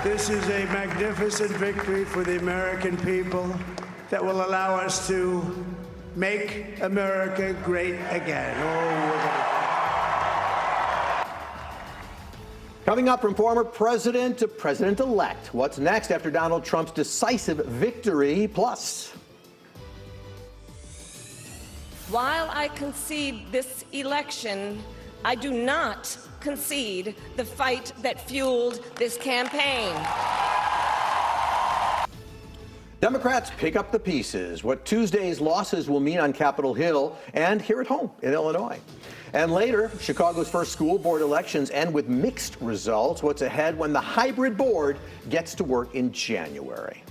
This is a magnificent victory for the American people that will allow us to make America great again. Coming up, from former president to president-elect, what's next after Donald Trump's decisive victory? Plus, while I concede this election, I do not concede the fight that fueled this campaign. Democrats pick up the pieces, what Tuesday's losses will mean on Capitol Hill and here at home in Illinois. And later, Chicago's first school board elections end with mixed results. What's ahead when the hybrid board gets to work in January?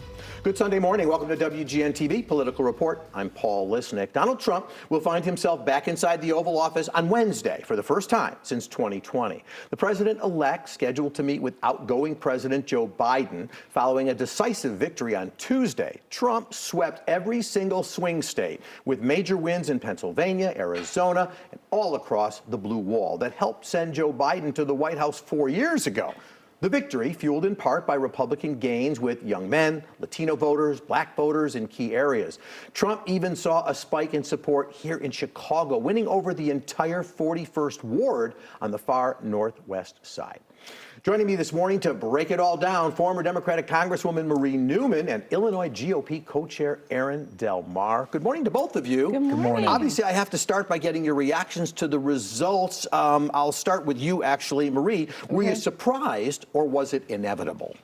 Good Sunday morning. Welcome to WGN-TV Political Report. I'm Paul Lisnick. Donald Trump will find himself back inside the Oval Office on Wednesday for the first time since 2020. The president-elect scheduled to meet with outgoing President Joe Biden following a decisive victory on Tuesday. Trump swept every single swing state with major wins in Pennsylvania, Arizona, and all across the blue wall that helped send Joe Biden to the White House 4 years ago. The victory fueled in part by Republican gains with young men, Latino voters, black voters in key areas. Trump even saw a spike in support here in Chicago, winning over the entire 41st ward on the far northwest side. Joining me this morning to break it all down, former Democratic Congresswoman Marie Newman and Illinois GOP co-chair Aaron Del Mar. Good morning to both of you. Good morning. Obviously, I have to start by getting your reactions to the results. I'll start with you, actually. Marie, were you surprised or was it inevitable?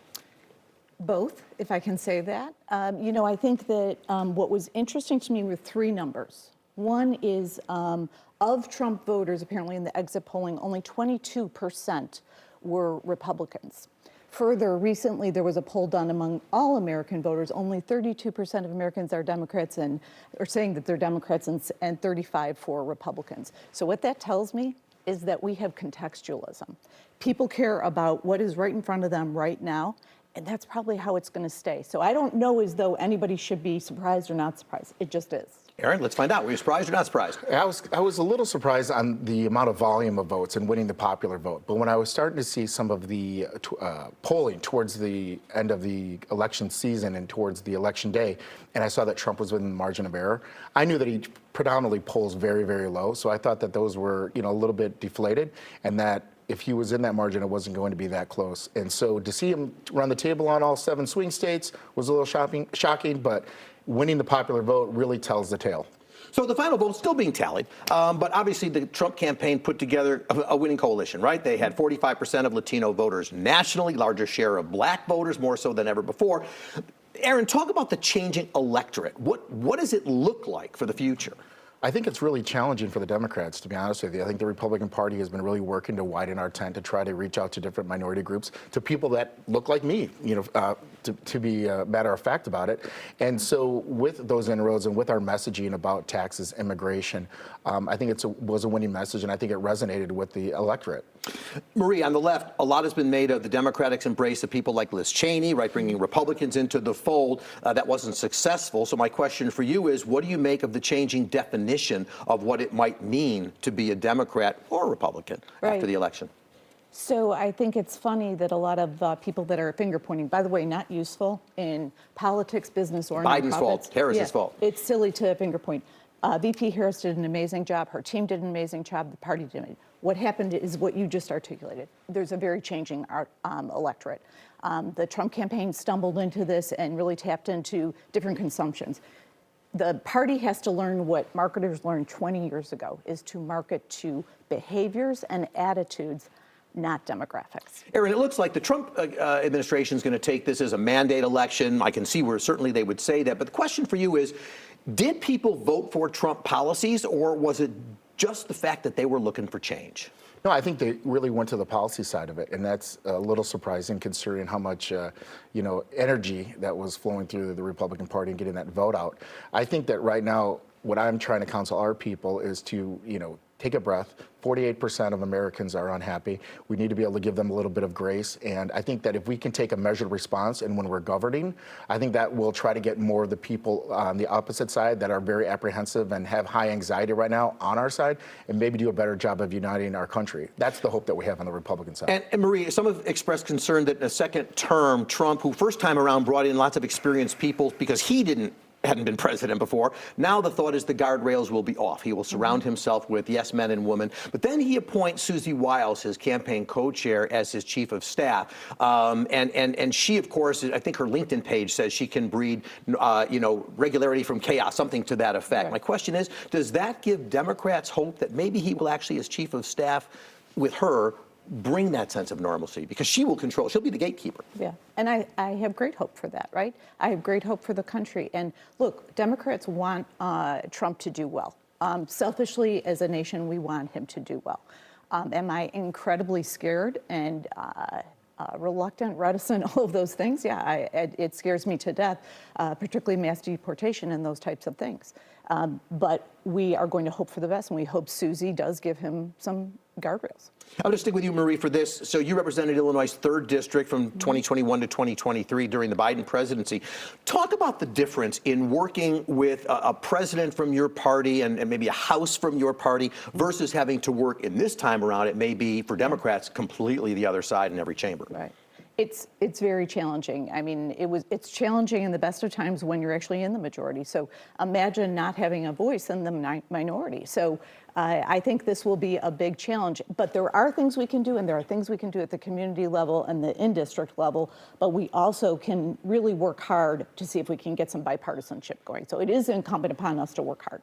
Both, if I can say that. I think that what was interesting to me were three numbers. One is of Trump voters, apparently in the exit polling, only 22% were Republicans. Further, recently there was a poll done among all American voters. Only 32% of Americans are Democrats and are saying that they're Democrats, and 35% for Republicans. So what that tells me is that we have contextualism. People care about what is right in front of them right now, and that's probably how it's going to stay. So I don't know as though anybody should be surprised or not surprised. It just is. Aaron, let's find out. Were you surprised or not surprised? I was a little surprised on the amount of volume of votes and winning the popular vote. But when I was starting to see some of the polling towards the end of the election season and towards the election day, and I saw that Trump was within the margin of error, I knew that he predominantly polls very, very low. So I thought that those were, a little bit deflated, and that if he was in that margin, it wasn't going to be that close. And so to see him run the table on all 7 swing states was a little shocking, but winning the popular vote really tells the tale. So the final vote is still being tallied, but obviously the Trump campaign put together a winning coalition, right? They had 45% of Latino voters nationally, larger share of black voters, more so than ever before. Aaron, talk about the changing electorate. What does it look like for the future? I think it's really challenging for the Democrats, to be honest with you. I think the Republican Party has been really working to widen our tent, to try to reach out to different minority groups, to people that look like me, to be matter of fact about it. And so with those inroads and with our messaging about taxes, immigration, I think it was a winning message, and I think it resonated with the electorate. Marie, on the left, a lot has been made of the Democrats' embrace of people like Liz Cheney, right, bringing Republicans into the fold. That wasn't successful. So my question for you is, what do you make of the changing definition of what it might mean to be a Democrat or a Republican after the election? So I think it's funny that a lot of people that are finger pointing, by the way, not useful in politics, business, or Biden's nonprofits. fault, Harris's fault. It's silly to finger point. VP Harris did an amazing job. Her team did an amazing job. The party did. What happened is what you just articulated. There's a very changing electorate. The Trump campaign stumbled into this and really tapped into different consumptions. The party has to learn what marketers learned 20 years ago, is to market to behaviors and attitudes, not demographics. Aaron, it looks like the Trump administration is going to take this as a mandate election. I can see where certainly they would say that. But the question for you is, did people vote for Trump policies, or was it just the fact that they were looking for change? No, I think they really went to the policy side of it, and that's a little surprising considering how much, energy that was flowing through the Republican Party and getting that vote out. I think that right now, what I'm trying to counsel our people is to, take a breath. 48% of Americans are unhappy. We need to be able to give them a little bit of grace. And I think that if we can take a measured response and when we're governing, I think that we'll try to get more of the people on the opposite side that are very apprehensive and have high anxiety right now on our side, and maybe do a better job of uniting our country. That's the hope that we have on the Republican side. And Marie, some have expressed concern that in a second term, Trump, who first time around brought in lots of experienced people because he hadn't been president before. Now the thought is the guardrails will be off. He will surround himself with yes men and women. But then he appoints Susie Wiles, his campaign co-chair, as his chief of staff. And she, of course, I think her LinkedIn page says she can breed, regularity from chaos, something to that effect. Right. My question is, does that give Democrats hope that maybe he will actually, as chief of staff with her, bring that sense of normalcy, because she will control, she'll be the gatekeeper. Yeah, and I have great hope for that, right? I have great hope for the country. And look, Democrats want Trump to do well. Selfishly, as a nation, we want him to do well. Am I incredibly scared and reluctant, reticent, all of those things? Yeah, it scares me to death, particularly mass deportation and those types of things. But we are going to hope for the best, and we hope Susie does give him some guardrails. I'm going to stick with you, Marie, for this. So you represented Illinois' 3rd district from 2021 to 2023 during the Biden presidency. Talk about the difference in working with a president from your party and maybe a House from your party versus having to work in this time around, it may be, for Democrats, completely the other side in every chamber. Right. It's very challenging. I mean, it's challenging in the best of times when you're actually in the majority. So imagine not having a voice in the minority. So I think this will be a big challenge. But there are things we can do, and there are things we can do at the community level and the in-district level. But we also can really work hard to see if we can get some bipartisanship going. So it is incumbent upon us to work hard.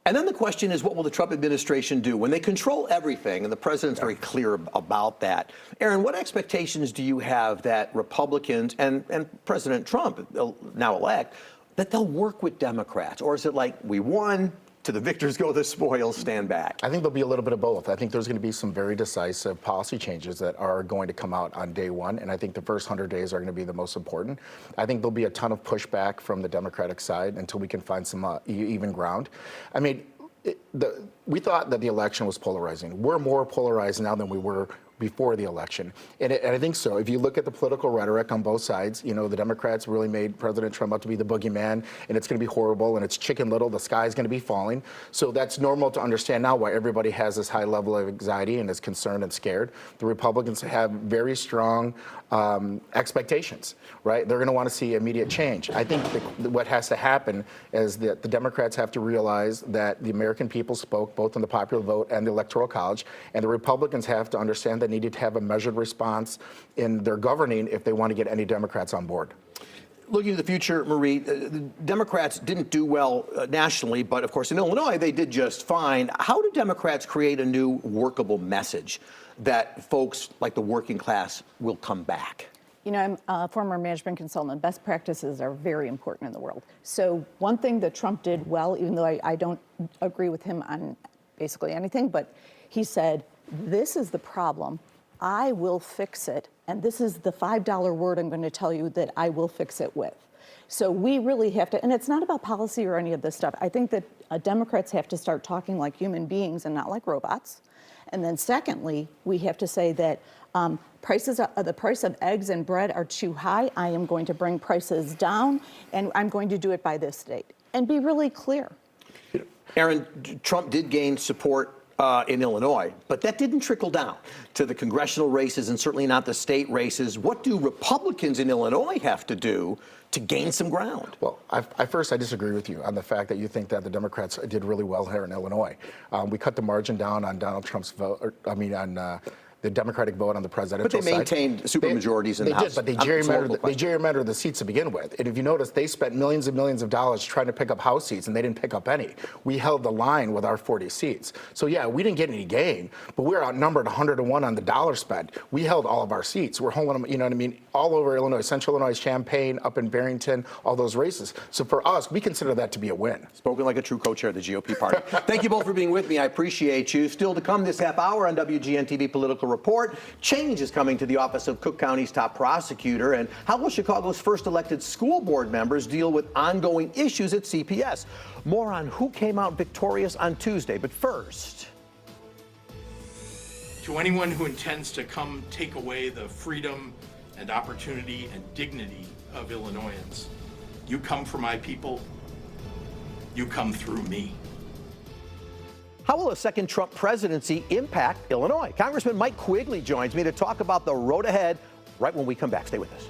And then the question is, what will the Trump administration do when they control everything? And the president's very clear about that. Aaron, what expectations do you have that Republicans and President Trump, now elect, that they'll work with Democrats? Or is it like, we won, to the victors go the spoils, stand back? I think there'll be a little bit of both. I think there's going to be some very decisive policy changes that are going to come out on day one, and I think the first 100 days are going to be the most important. I think there'll be a ton of pushback from the Democratic side until we can find some even ground. I mean, we thought that the election was polarizing. We're more polarized now than we were before the election. And I think so. If you look at the political rhetoric on both sides, the Democrats really made President Trump out to be the boogeyman, and it's going to be horrible, and it's Chicken Little, the sky is going to be falling. So that's normal to understand now why everybody has this high level of anxiety and is concerned and scared. The Republicans have very strong expectations, right? They're going to want to see immediate change. I think what has to happen is that the Democrats have to realize that the American people spoke both in the popular vote and the Electoral College, and the Republicans have to understand they needed to have a measured response in their governing if they want to get any Democrats on board. Looking to the future, Marie, the Democrats didn't do well nationally, but of course in Illinois they did just fine. How do Democrats create a new workable message that folks like the working class will come back? I'm a former management consultant. Best practices are very important in the world. So one thing that Trump did well, even though I don't agree with him on basically anything, but he said, this is the problem, I will fix it, and this is the $5 word I'm going to tell you that I will fix it with. So we really have to, and it's not about policy or any of this stuff. I think that Democrats have to start talking like human beings and not like robots. And then secondly, we have to say that the price of eggs and bread are too high. I am going to bring prices down, and I'm going to do it by this date. And be really clear. Aaron, Trump did gain support in Illinois, but that didn't trickle down to the congressional races and certainly not the state races. What do Republicans in Illinois have to do to gain some ground? Well, I disagree with you on the fact that you think that the Democrats did really well here in Illinois. We cut the margin down on Donald Trump's vote, on the Democratic vote on the presidential side. But they maintained supermajorities in the House. But they gerrymandered the seats to begin with. And if you notice, they spent millions and millions of dollars trying to pick up House seats, and they didn't pick up any. We held the line with our 40 seats. So yeah, we didn't get any gain, but we were outnumbered 100 to 1 on the dollar spent. We held all of our seats. We're holding them, all over Illinois, Central Illinois, Champaign, up in Barrington, all those races. So for us, we consider that to be a win. Spoken like a true co-chair of the GOP party. Thank you both for being with me. I appreciate you. Still to come this half hour on WGN-TV Political Report. Change is coming to the office of Cook County's top prosecutor, and how will Chicago's first elected school board members deal with ongoing issues at CPS? More on who came out victorious on Tuesday, but first. To anyone who intends to come take away the freedom and opportunity and dignity of Illinoisans, you come for my people, you come through me. How will a second Trump presidency impact Illinois? Congressman Mike Quigley joins me to talk about the road ahead right when we come back. Stay with us.